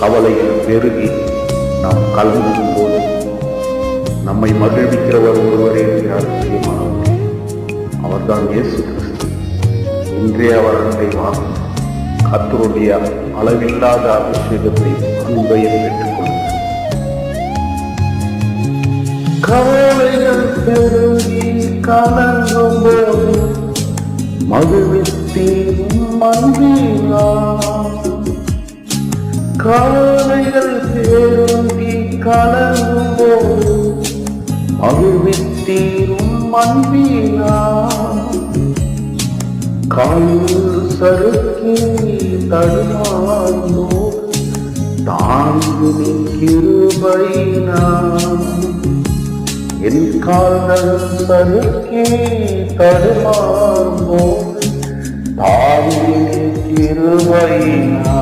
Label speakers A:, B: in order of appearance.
A: கவலைகள் பெருகி நாம் கலங்கும் போது நம்மை மகிழ்விக்கிறவர் ஒருவரே யாருமானவர், அவர்தான் இயேசு கிறிஸ்து. இன்றே அவர் அன்பை வாங்கும் கர்த்தருடைய அளவில்லாத அபிஷேகத்தை அன்பையை பெற்றுக்கொள்ளும். கவலைகள் பெருகி கலங்கும் போது மகிழ்வித்தீரும் அன்பினா, கவலைகள் பெருகி கலங்கும் போது மகிழ்வித்தீரும் அன்பினா, காலில் சறுக்கி தடுமாறும் தாங்கு கிருபையினா, என் கால்கள் சறுக்கி தடுமாறும் தாங்கு கிருபையினா.